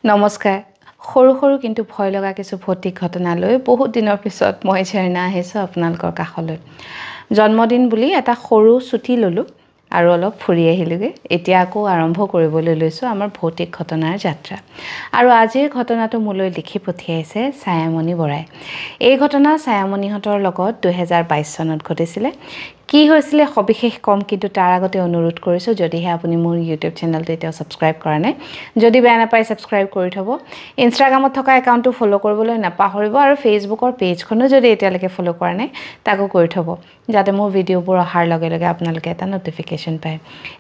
নমস্কাৰ সৰু সৰু কিন্তু ভয় লগা কিছু ভৌতিক ঘটনা লৈ বহুত দিনৰ পিছত মই ঝৰ্ণা আহিছো আপোনালোকৰ কাষলৈ জন্মদিন বুলি এটা সৰু ছুটি ললো আৰু অলপ ফুৰি আহিলোগে এতিয়া আকৌ আৰম্ভ কৰিবলৈ লৈছো আমাৰ ভৌতিক ঘটনাৰ যাত্ৰা আৰু আজিৰ ঘটনাটো মোলৈ লিখি পঠিয়াইছে ছায়ামণি বৰাই এই ঘটনা ছায়ামণিহঁতৰ লগত 2022 চনত ঘটিছিলে কি হৈছিল সবিশেষ কম কিন্তু তাৰ আগতে অনুৰোধ কৰিছো যদিহে আপুনি মোৰ YouTube চেনেলটো এতিয়া সাবস্ক্ৰাইব কৰা নাই যদি বেয়া নাপায় সাবস্ক্ৰাইব কৰি থব ইনষ্টাগ্ৰামত থকা একাউণ্টটো ফলো কৰিবলৈ নাপাহৰিব আৰু ফেচবুকৰ পেজখনো যদি এতিয়ালৈকে ফলো কৰা নাই তাকো কৰি থব যাতে মোৰ ভিডিঅ'বোৰ অহাৰ লগে লগে আপোনালোকে এটা নটিফিকেশন পায়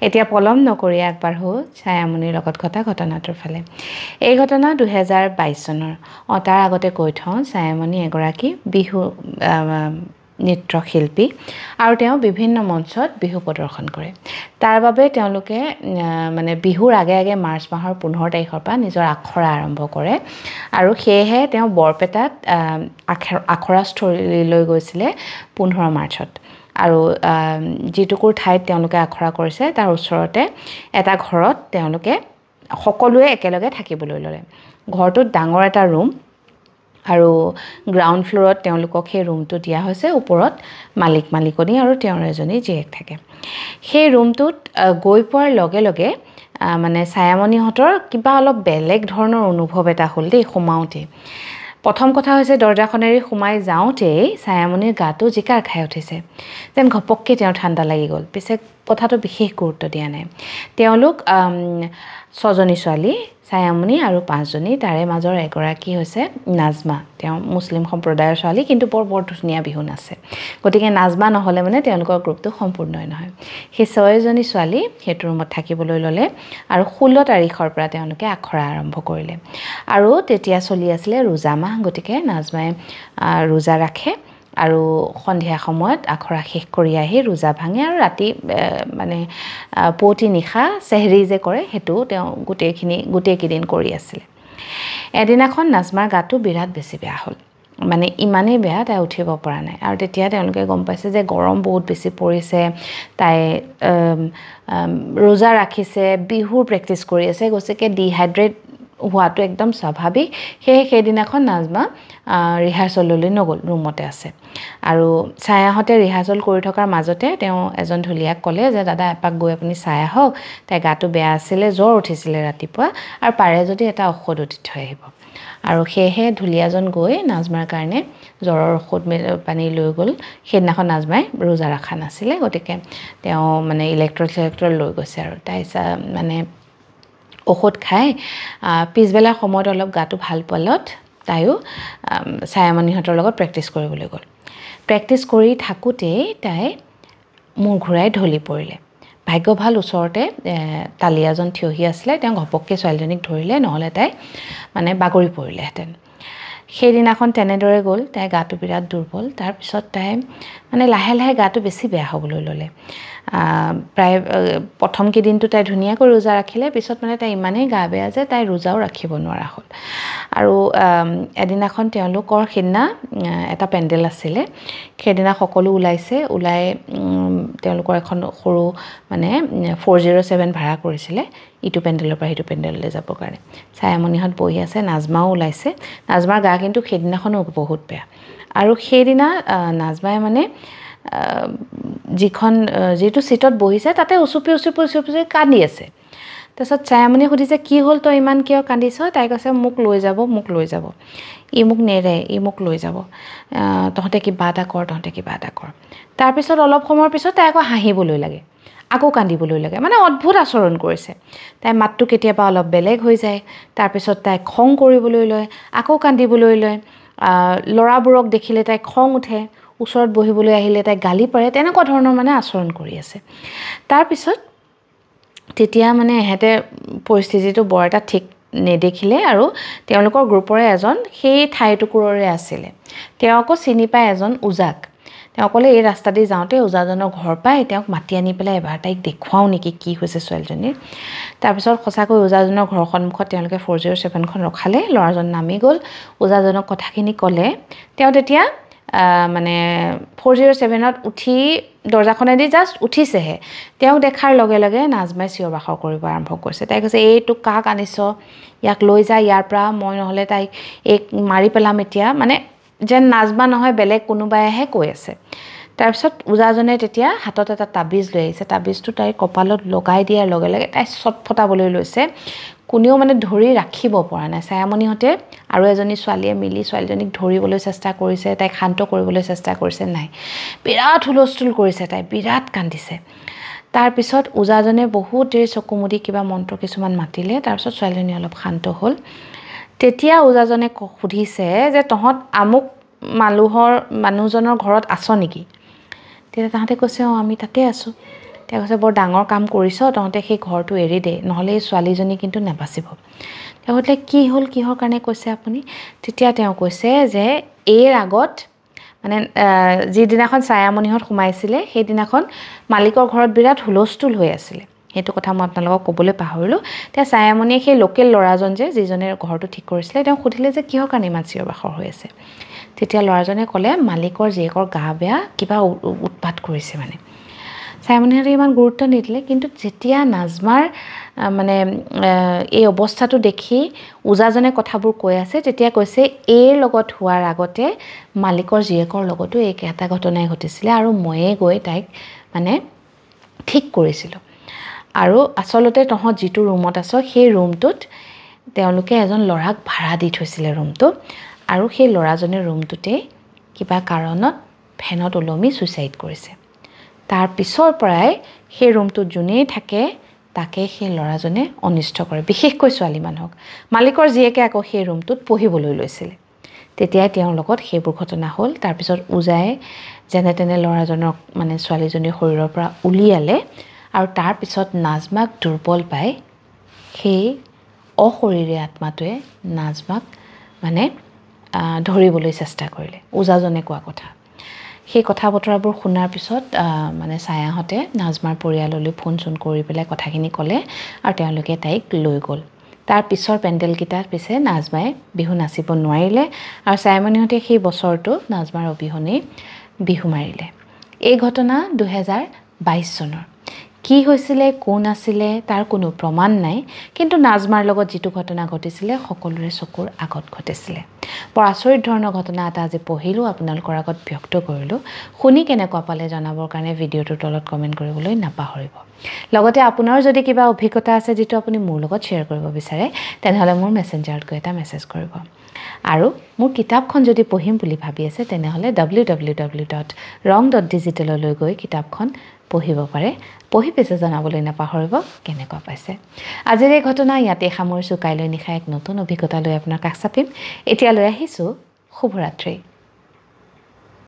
এতিয়া পলম নকৰি একবাৰ হো ছায়ামণিৰ লগত ঘটা ঘটনাটোৰ ফালে এই ঘটনা 2022 চনৰ তাৰ আগতে কৈ থওঁ ছায়ামণি এগৰাকী বিহু নৃত্য শিল্পী আৰু তেওঁ বিভিন্ন মঞ্চত বিহু প্ৰদৰ্শন কৰে তাৰ বাবে তেওঁলোকে মানে বিহুৰ আগে আগে মাৰ্চ মাহৰ 15 তাৰিখৰ পৰা নিজৰ আখৰা আৰম্ভ কৰে আৰু সেয়েহে তেওঁ বৰপেটাত আখৰাস্থলীলৈ গৈছিলে 15 মাৰ্চত আৰু যিটুকুৰ ঠাইত তেওঁলোকে আখৰা কৰিছে তাৰ ওচৰতে এটা ঘৰত তেওঁলোকে সকলোৱে একেলগে থাকিবলৈ ল'লে ঘৰটোত ডাঙৰ এটা ৰুম আৰু গ্ৰাউণ্ড ফ্লোৰত তেওঁলোকক সেই ৰুমটো দিয়া হৈছে ওপৰত মালিকনী আৰু তেওঁৰ এজনী জীয়েক থাকে সেই ৰুমটোত গৈ পোৱাৰ লগে লগে মানে ছায়ামণিহঁতৰ কিবা অলপ বেলেগ ধৰণৰ অনুভৱ এটা হ'ল দেই সোমাওতে প্ৰথম কথা হৈছে দৰজাখনেৰে সোমাই যাওঁতেই ছায়ামণিৰ গাটো জিকাৰ খাই উঠিছে যেন ঘপককে তেওঁৰ ঠাণ্ডা লাগি গ'ল পিছে কথাটো বিশেষ গুৰুত্ব দিয়া নাই তেওঁলোক ছজনী ছোৱালী ছায়ামণি আৰু পাঁচজনী তাৰে মাজৰ এগৰাকী হৈছে নাজমা তেওঁ মুছলিম সম্প্ৰদায়ৰ ছোৱালী কিন্তু বৰ ধুনীয়া বিহু নাচে গতিকে নাজমা নহলে মানে তেওঁলোকৰ গ্ৰুপটো সম্পূৰ্ণই নহয় সেই ছয়জনী ছোৱালী হেতু ৰুমত থাকিবলৈ ল'লে আৰু 16 তাৰিখৰ পৰা তেওঁলোকে আখৰা আৰম্ভ কৰিলে আৰু তেতিয়া চলি আছিল ৰোজা মাহ গতিকে নাজমাই ৰোজা ৰাখে আৰু সন্ধিয়া সময়ত আখৰা শেষ কৰি আহি ৰোজা ভাঙে আৰু ৰাতি মানে পুৱতি নিশা সেহৰি যে কৰে হেতু তেওঁ গোটেই কেদিন কৰি আছিল এদিনাখন নাজমাৰ গাটো বিৰাট বেছি বেয়া হ'ল মানে ইমানেই বেয়া তাই উঠিব পৰা নাই আৰু তেতিয়া তেওঁলোকে গম পাইছে যে গৰম বহুত বেছি পৰিছে তাই ৰোজা ৰাখিছে বিহু প্ৰেক্টিছ কৰি আছে গছকে ডিহাইড্ৰেট হোৱাটো একদম স্বাভাৱিক সেইদিনাখন নাজমা ৰিহাৰ্সললৈ নগল ৰুমতে আছে আৰু ছায়াহঁতে ৰিহাৰ্সল কৰি থকাৰ মাজতে তেওঁ এজন ঢুলীয়াক ক'লে যে দাদা এপাক গৈ আপুনি চাই আহক তাই গাটো বেয়া আছিলে জ্বৰ উঠিছিলে ৰাতিপুৱা আৰু পাৰে যদি এটা ঔষধ দি থৈ আহিব আৰু সেয়েহে ঢুলীয়াজন গৈ নাজমাৰ কাৰণে জ্বৰৰ ঔষধ পানী লৈ গ'ল সেইদিনাখন নাজমাই ৰোজা ৰাখা নাছিলে গতিকে তেওঁ মানে ইলেক্ট্ৰল লৈ গৈছে আৰু তাই মানে ঔষধ খাই পিছবেলা সময়ত অলপ গাটো ভাল পালত তাইও ছায়ামণিহঁতৰ লগত প্ৰেক্টিছ কৰিবলৈ গ'ল প্ৰেক্টিছ কৰি থাকোতেই তাই মূৰ ঘূৰাই ঢলি পৰিলে ভাগ্য ভাল ওচৰতে তালিয়াজন থিয়হি আছিলে তেওঁ ঘপককে ছোৱালীজনীক ধৰিলে নহলে তাই মানে বাগৰি পৰিলেহেঁতেন সেইদিনাখন তেনেদৰে গ'ল তাই গাটো বিৰাট দুৰ্বল তাৰ পিছত তাই মানে লাহে লাহে গাটো বেছি বেয়া হ'বলৈ ল'লে প্ৰায় প্ৰথম কেদিনটো তাই ধুনীয়াকৈ ৰোজা ৰাখিলে পিছত মানে তাই ইমানেই গা বেয়া যে তাই ৰোজাও ৰাখিব নোৱাৰা হ'ল আৰু এদিনাখন তেওঁলোকৰ সিদিনা এটা পেণ্ডেল আছিলে সেইদিনা সকলো ওলাই তেওঁলোকৰ এখন সৰু মানে 407 ভাড়া কৰিছিলে ইটো পেণ্ডেলৰ পৰা হিটো পেণ্ডেললৈ যাবৰ কাৰণে ছায়ামণিহঁত বহি আছে নাজমাও ওলাইছে নাজমাৰ গা কিন্তু সেইদিনাখনো বহুত বেয়া আৰু সেইদিনা নাজমাই মানে যিটো সিটত বহিছে তাতে উচুপি কান্দি আছে তাৰপিছত ছায়ামণি সুধিছে কি হ'ল তই ইমান কিয় কান্দিছ তাই কৈছে মোক লৈ যাব ই মোক নেৰে ই মোক লৈ যাব তহঁতে কিবা এটা কৰ তাৰপিছত অলপ সময়ৰ পিছত তাই আকৌ হাঁহিবলৈ লাগে আকৌ কান্দিবলৈ লাগে মানে অদ্ভুত আচৰণ কৰিছে তাই মাতটো কেতিয়াবা অলপ বেলেগ হৈ যায় তাৰপিছত তাই খং কৰিবলৈ লয় আকৌ কান্দিবলৈ লয় লৰাবোৰক দেখিলে তাই খং উঠে ওচৰত বহিবলৈ আহিলে তাই গালি পাৰে তেনেকুৱা ধৰণৰ মানে আচৰণ কৰি আছে তাৰপিছত তেতিয়া মানে এহেতে পৰিস্থিতিটো বৰ এটা ঠিক নেদেখিলে আৰু তেওঁলোকৰ গ্ৰুপৰে এজন সেই ঠাইটুকুৰৰে আছিলে তেওঁ আকৌ চিনি পায় এজন উজাক তেওঁ ক'লে এই ৰাস্তা দি যাওঁতে উজাজনৰ ঘৰ পাই তেওঁক মাতি আনি পেলাই এবাৰ তাইক দেখুৱাও নেকি কি হৈছে ছোৱালীজনীৰ তাৰপিছত সঁচাকৈ উজাজনৰ ঘৰৰ সন্মুখত তেওঁলোকে 407খন ৰখালে ল'ৰাজন নামি গ'ল উজাজনক কথাখিনি ক'লে তেওঁ তেতিয়া মানে 407ত উঠি দৰ্জাখনেদি জাষ্ট উঠিছেহে তেওঁক দেখাৰ লগে লগে নাজমাই চিঞৰ বাখৰ কৰিব আৰম্ভ কৰিছে তাই কৈছে এইটো কাক আনিছ ইয়াক লৈ যা ইয়াৰ পৰা মই নহ'লে তাইক এক মাৰি পেলাম এতিয়া মানে যেন নাজমা নহয় বেলেগ কোনোবাইহে কৈ আছে তাৰপিছত ওজাজনে তেতিয়া হাতত এটা তাবিজ লৈ আহিছে তাবিজটো তাইৰ কপালত লগাই দিয়াৰ লগে লগে তাই চটফটাবলৈ লৈছে কোনেও মানে ধৰি ৰাখিব পৰা নাই ছায়ামণিহঁতে আৰু এজনী ছোৱালীয়ে মিলি ছোৱালীজনীক ধৰিবলৈ চেষ্টা কৰিছে তাইক শান্ত কৰিবলৈ চেষ্টা কৰিছে নাই বিৰাট হুলস্থুল কৰিছে তাই বিৰাট কান্দিছে তাৰপিছত ওজাজনে বহুত দেৰি চকুমুদি কিবা মন্ত্ৰ কিছুমান মাতিলে তাৰপিছত ছোৱালীজনী অলপ শান্ত হ'ল তেতিয়া ওজাজনে সুধিছে যে তহঁত আমুক মানুহজনৰ ঘৰত আছ নেকি তেতিয়া তাহাঁতে কৈছে অঁ আমি তাতে আছোঁ তেওঁ কৈছে বৰ ডাঙৰ কাম কৰিছ তহঁতে সেই ঘৰটো এৰি দে নহ'লে এই ছোৱালীজনী কিন্তু নাবাচিব তেওঁ কৈছে কি হ'ল কিহৰ কাৰণে কৈছে আপুনি তেতিয়া তেওঁ কৈছে যে এই আগত মানে যিদিনাখন ছায়ামণিহঁত সোমাইছিলে সেইদিনাখন মালিকৰ ঘৰত বিৰাট হুলস্থুল হৈ আছিলে সেইটো কথা মই আপোনালোকক ক'বলৈ পাহৰিলোঁ তেতিয়া ছায়ামণিয়ে সেই লোকেল ল'ৰাজন যিজনে ঘৰটো ঠিক কৰিছিলে তেওঁ সুধিলে যে কিহৰ কাৰণে ইমান চিঞৰ বাখৰ হৈ আছে তেতিয়া ল'ৰাজনে ক'লে মালিকৰ জীয়েকৰ গা বেয়া কিবা উৎপাত কৰিছে মানে ছায়ামণিহঁতে ইমান গুৰুত্ব নিদিলে কিন্তু যেতিয়া নাজমাৰ মানে এই অৱস্থাটো দেখি ওজাজনে কথাবোৰ কৈ আছে তেতিয়া কৈছে এইৰ লগত হোৱাৰ আগতে মালিকৰ জীয়েকৰ লগতো একেটা ঘটনাই ঘটিছিলে আৰু ময়ে গৈ তাইক মানে ঠিক কৰিছিলোঁ আৰু আচলতে তহঁত যিটো ৰুমত আছ সেই ৰুমটোত তেওঁলোকে এজন ল'ৰাক ভাড়া দি থৈছিলে ৰুমটো আৰু সেই ল'ৰাজনে ৰুমটোতে কিবা কাৰণত ফেনত ওলমি ছুইচাইড কৰিছে তাৰ পিছৰ পৰাই সেই ৰুমটোত যোনেই থাকে তাকে সেই ল'ৰাজনে অনিষ্ট কৰে বিশেষকৈ ছোৱালী মানুহক মালিকৰ জীয়েকে আকৌ সেই ৰুমটোত পঢ়িবলৈ লৈছিলে তেতিয়াই তেওঁৰ লগত সেইবোৰ ঘটনা হ'ল তাৰপিছত ওজাই যেনে তেনে ল'ৰাজনক মানে ছোৱালীজনীৰ শৰীৰৰ পৰা উলিয়ালে আৰু তাৰপিছত নাজমাক দুৰ্বল পাই সেই অশৰীৰে আত্মাটোৱে নাজমাক মানে ধৰিবলৈ চেষ্টা কৰিলে ওজাজনে কোৱা কথা সেই কথা বতৰাবোৰ শুনাৰ পিছত মানে ছায়াহঁতে নাজমাৰ পৰিয়াললৈ ফোন চোন কৰি পেলাই কথাখিনি ক'লে আৰু তেওঁলোকে তাইক লৈ গ'ল তাৰ পিছৰ পেণ্ডেলকেইটাত পিছে নাজমাই বিহু নাচিব নোৱাৰিলে আৰু ছায়ামণিহঁতে সেই বছৰটো নাজমাৰ অবিহনেই বিহু মাৰিলে এই ঘটনা 2022 চনৰ কি হৈছিলে কোন আছিলে তাৰ কোনো প্ৰমাণ নাই কিন্তু নাজমাৰ লগত যিটো ঘটনা ঘটিছিলে সকলোৰে চকুৰ আগত ঘটিছিলে বৰ আচৰিত ধৰণৰ ঘটনা এটা আজি পঢ়িলোঁ আপোনালোকৰ আগত ব্যক্ত কৰিলোঁ শুনি কেনেকুৱা পালে জনাবৰ কাৰণে ভিডিঅ'টোৰ তলত কমেণ্ট কৰিবলৈ নাপাহৰিব লগতে আপোনাৰ যদি কিবা অভিজ্ঞতা আছে যিটো আপুনি মোৰ লগত শ্বেয়াৰ কৰিব বিচাৰে তেনেহ'লে মোৰ মেছেঞ্জাৰত গৈ এটা মেছেজ কৰিব আৰু মোৰ কিতাপখন যদি পঢ়িম বুলি ভাবি আছে তেনেহ'লে www.rong.digital লৈ গৈ কিতাপখন পঢ়িব পাৰে পঢ়ি পিছে জনাবলৈ নাপাহৰিব কেনেকুৱা পাইছে আজিৰ এই ঘটনা ইয়াতে সামৰিছোঁ কাইলৈ নিশা এক নতুন অভিজ্ঞতা লৈ আপোনাৰ কাষ চাপিম এতিয়ালৈ আহিছোঁ শুভৰাত্ৰি